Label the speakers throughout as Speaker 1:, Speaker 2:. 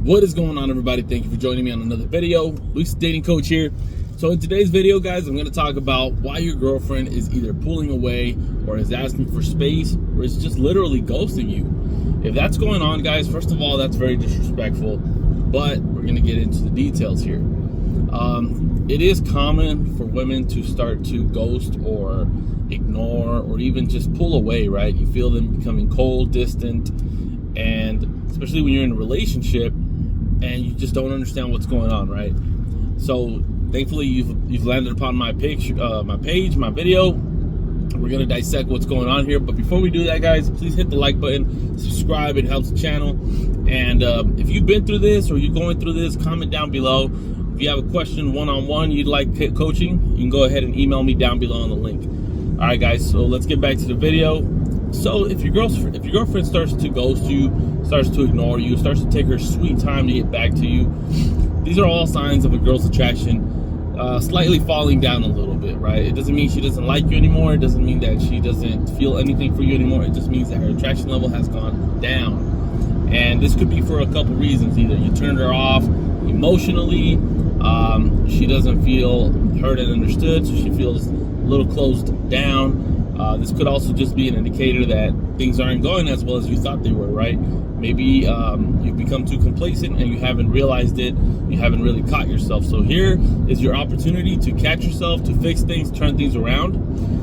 Speaker 1: What is going on, everybody? Thank you for joining me on another video. Luis the Dating Coach here. So in today's video, guys, I'm going to talk about why your girlfriend is either pulling away or is asking for space or is just literally ghosting you. If that's going on, guys, first of all, that's very disrespectful, but we're going to get into the details here. It is common for women to start to ghost or ignore or even just pull away, right? You feel them becoming cold, distant, and especially when you're in a relationship and you just don't understand what's going on, right? So thankfully you've landed upon my page, my video. We're gonna dissect what's going on here, but before we do that, guys, please hit the like button, subscribe. It helps the channel. And if you've been through this or you're going through this, comment down below. If you have a question one-on-one you'd like coaching, you can go ahead and email me down below on the link. All right, guys, so let's get back to the video. So if your girlfriend starts to ghost you, starts to ignore you, starts to take her sweet time to get back to you, these are all signs of a girl's attraction slightly falling down a little bit, right? It doesn't mean she doesn't like you anymore. It doesn't mean that she doesn't feel anything for you anymore. It just means that her attraction level has gone down. And this could be for a couple reasons. Either you turned her off emotionally, she doesn't feel heard and understood, so she feels a little closed down. This could also just be an indicator that things aren't going as well as you thought they were, right? Maybe you've become too complacent and you haven't realized it. You haven't really caught yourself. So here is your opportunity to catch yourself, to fix things, turn things around.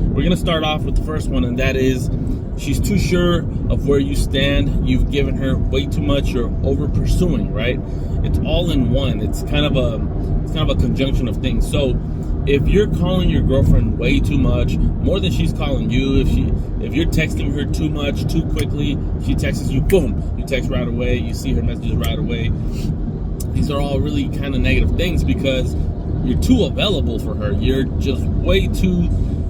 Speaker 1: We're going to start off with the first one, and that is she's too sure of where you stand. You've given her way too much. You're over pursuing, right? It's all in one. It's kind of a conjunction of things. So if you're calling your girlfriend way too much, more than she's calling you, if you're texting her too much, too quickly, she texts you, boom, you text right away, you see her messages right away. These are all really kind of negative things because you're too available for her. You're just way too,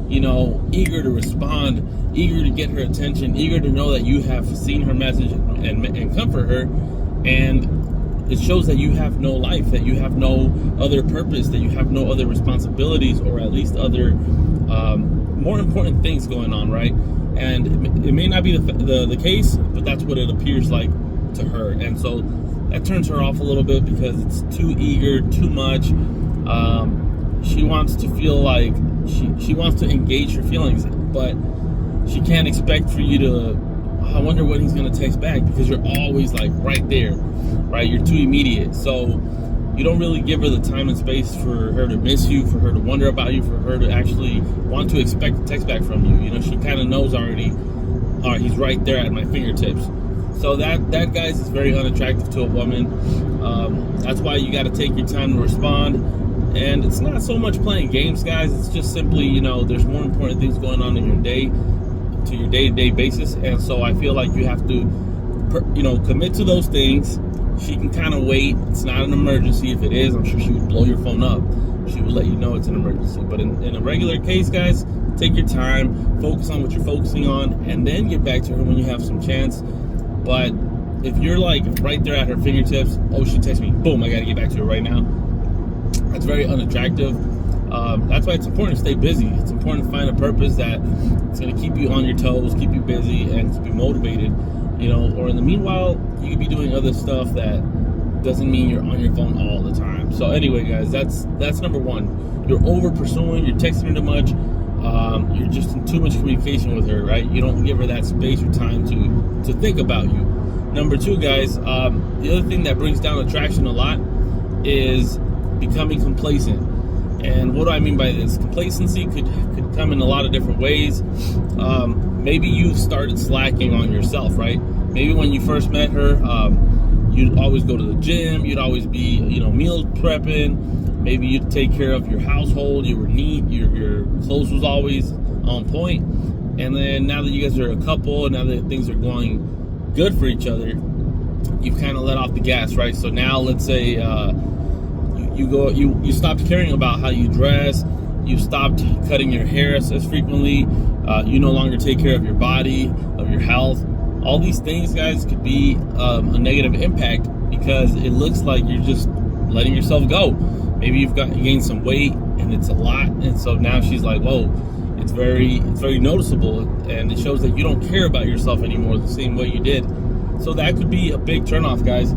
Speaker 1: eager to respond, eager to get her attention, eager to know that you have seen her message and comfort her. And it shows that you have no life, that you have no other purpose, that you have no other responsibilities, or at least other more important things going on, right? And it may not be the case, but that's what it appears like to her. And so that turns her off a little bit because it's too eager, too much. She wants to feel like she wants to engage her feelings, but she can't expect for you to, I wonder what he's going to text back, because you're always like right there, right? You're too immediate. So you don't really give her the time and space for her to miss you, for her to wonder about you, for her to actually want to expect a text back from you. She kind of knows already, all right, he's right there at my fingertips. So that guys, is very unattractive to a woman. That's why you got to take your time to respond. And it's not so much playing games, guys. It's just simply, there's more important things going on in your day, to your day-to-day basis. And so I feel like you have to commit to those things. She can kind of wait. It's not an emergency. If it is, I'm sure she would blow your phone up. She would let you know it's an emergency. But in a regular case, guys, take your time, focus on what you're focusing on, and then get back to her when you have some chance. But if you're like right there at her fingertips, oh, she texts me, boom, I got to get back to her right now, that's very unattractive. That's why it's important to stay busy. It's important to find a purpose that it's going to keep you on your toes, keep you busy, and to be motivated. Or in the meanwhile, you could be doing other stuff that doesn't mean you're on your phone all the time. So anyway, guys, that's number one. You're over pursuing. You're texting her too much. You're just in too much communication with her, right? You don't give her that space or time to think about you. Number two, guys, the other thing that brings down attraction a lot is becoming complacent. And what do I mean by this? Complacency could come in a lot of different ways. Maybe you started slacking on yourself, right? Maybe when you first met her, you'd always go to the gym. You'd always be, meal prepping. Maybe you'd take care of your household. You were neat. Your clothes was always on point. And then now that you guys are a couple, and now that things are going good for each other, you've kind of let off the gas, right? So now let's say you stopped caring about how you dress. You stopped cutting your hair as frequently. You no longer take care of your body, of your health. All these things, guys, could be a negative impact because it looks like you're just letting yourself go. Maybe you've gained some weight and it's a lot, and so now she's like, whoa, it's very noticeable, and it shows that you don't care about yourself anymore the same way you did. So that could be a big turnoff, guys.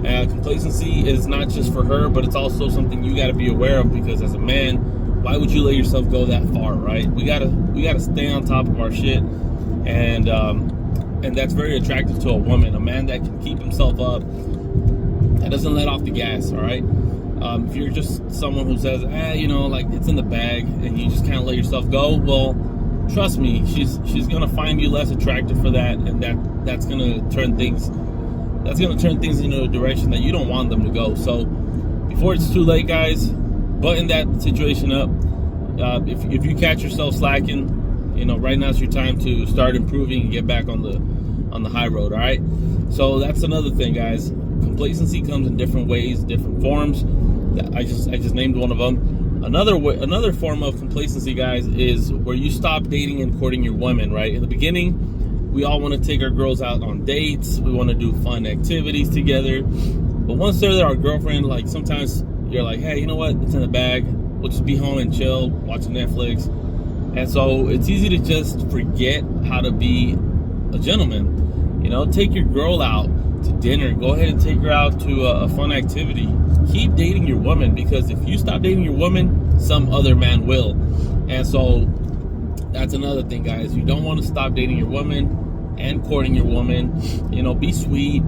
Speaker 1: Complacency is not just for her, but it's also something you got to be aware of, because as a man, why would you let yourself go that far, right? We gotta stay on top of our shit, and that's very attractive to a woman. A man that can keep himself up, that doesn't let off the gas, all right? If you're just someone who says, like it's in the bag, and you just can't let yourself go, well, trust me, she's gonna find you less attractive for that, and that's gonna turn things into a direction that you don't want them to go. So before it's too late, guys, button that situation up. If you catch yourself slacking, right now's your time to start improving and get back on the high road. All right. So that's another thing, guys. Complacency comes in different ways, different forms. I just named one of them. Another form of complacency, guys, is where you stop dating and courting your women. Right in the beginning, we all want to take our girls out on dates. We want to do fun activities together. But once they're our girlfriend, like sometimes you're like, hey, you know what? It's in the bag. We'll just be home and chill, watching Netflix. And so it's easy to just forget how to be a gentleman. Take your girl out to dinner. Go ahead and take her out to a fun activity. Keep dating your woman, because if you stop dating your woman, some other man will. And so that's another thing, guys. You don't want to stop dating your woman and courting your woman. Be sweet.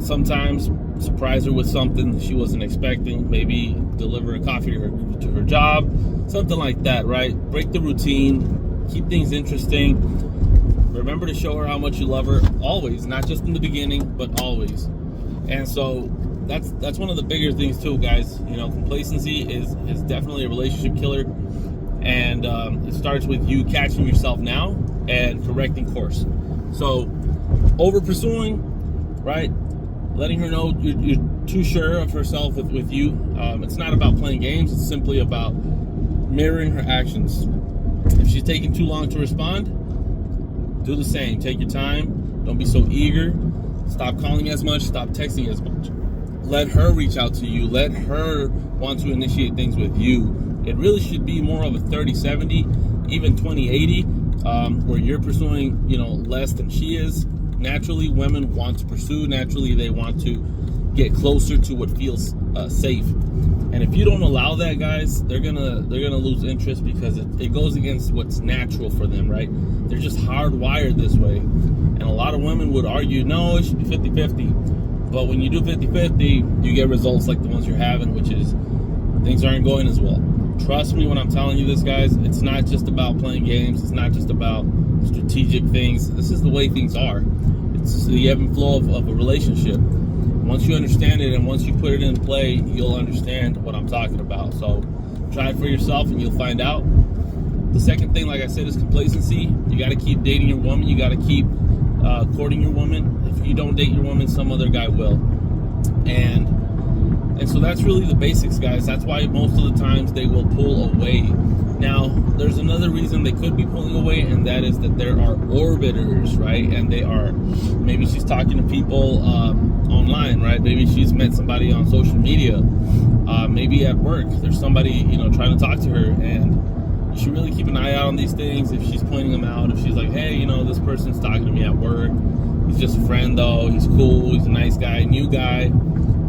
Speaker 1: Sometimes surprise her with something she wasn't expecting. Maybe deliver a coffee to her job, something like that, right? Break the routine, keep things interesting. Remember to show her how much you love her, always, not just in the beginning, but always. And so that's one of the bigger things too, guys. Complacency is definitely a relationship killer, and it starts with you catching yourself now and correcting course. So over pursuing, right? Letting her know you're too sure of herself with you. It's not about playing games. It's simply about mirroring her actions. If she's taking too long to respond, do the same. Take your time. Don't be so eager. Stop calling as much. Stop texting as much. Let her reach out to you. Let her want to initiate things with you. It really should be more of a 30-70, even 20-80, where you're pursuing, less than she is. Naturally, women want to pursue. Naturally, they want to get closer to what feels safe. And if you don't allow that, guys, they're gonna lose interest, because it goes against what's natural for them, right? They're just hardwired this way. And a lot of women would argue, no, it should be 50-50. But when you do 50-50, you get results like the ones you're having, which is things aren't going as well. Trust me when I'm telling you this, guys. It's not just about playing games. It's not just about strategic things. This is the way things are. It's the ebb and flow of a relationship. Once you understand it and once you put it in play, you'll understand what I'm talking about. So try it for yourself and you'll find out. The second thing, like I said, is complacency. You got to keep dating your woman. You got to keep courting your woman. If you don't date your woman, some other guy will. And so that's really the basics, guys. That's why most of the times they will pull away. Now, there's another reason they could be pulling away, and that is that there are orbiters, right? And maybe she's talking to people online, right? Maybe she's met somebody on social media. Maybe at work, there's somebody, trying to talk to her, and you should really keep an eye out on these things. If she's pointing them out, if she's like, hey, this person's talking to me at work. He's just a friend, though. He's cool. He's a nice guy, new guy.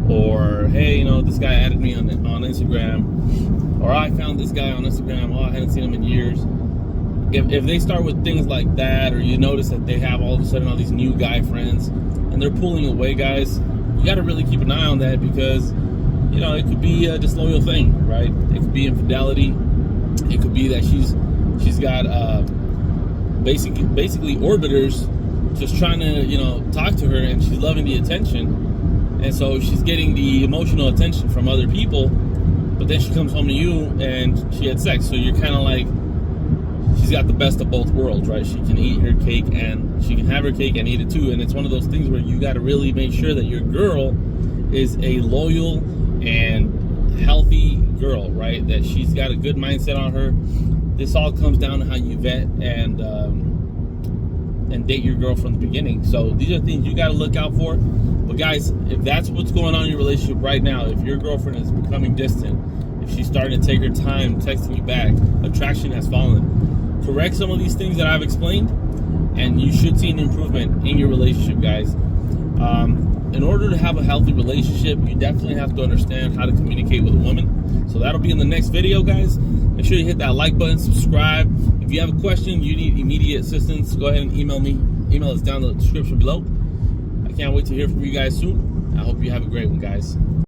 Speaker 1: Or, hey, this guy added me on Instagram. Or I found this guy on Instagram. Oh, I hadn't seen him in years. If they start with things like that, or you notice that they have all of a sudden all these new guy friends, and they're pulling away, guys, you got to really keep an eye on that, because, it could be a disloyal thing, right? It could be infidelity. It could be that she's got basically orbiters just trying to, talk to her, and she's loving the attention. And so she's getting the emotional attention from other people, but then she comes home to you and she had sex. So you're kind of like, she's got the best of both worlds, right? She can eat her cake, and she can have her cake and eat it too. And it's one of those things where you got to really make sure that your girl is a loyal and healthy girl, right? That she's got a good mindset on her. This all comes down to how you vet and date your girl from the beginning. So these are things you got to look out for. But guys, if that's what's going on in your relationship right now, if your girlfriend is becoming distant, if she's starting to take her time texting you back, attraction has fallen, correct some of these things that I've explained, and you should see an improvement in your relationship, guys. in order to have a healthy relationship, you definitely have to understand how to communicate with a woman. So that'll be in the next video, guys. Make sure you hit that like button, subscribe. If you have a question, you need immediate assistance, go ahead and email me. Email is down in the description below. I can't wait to hear from you guys soon. I hope you have a great one, guys.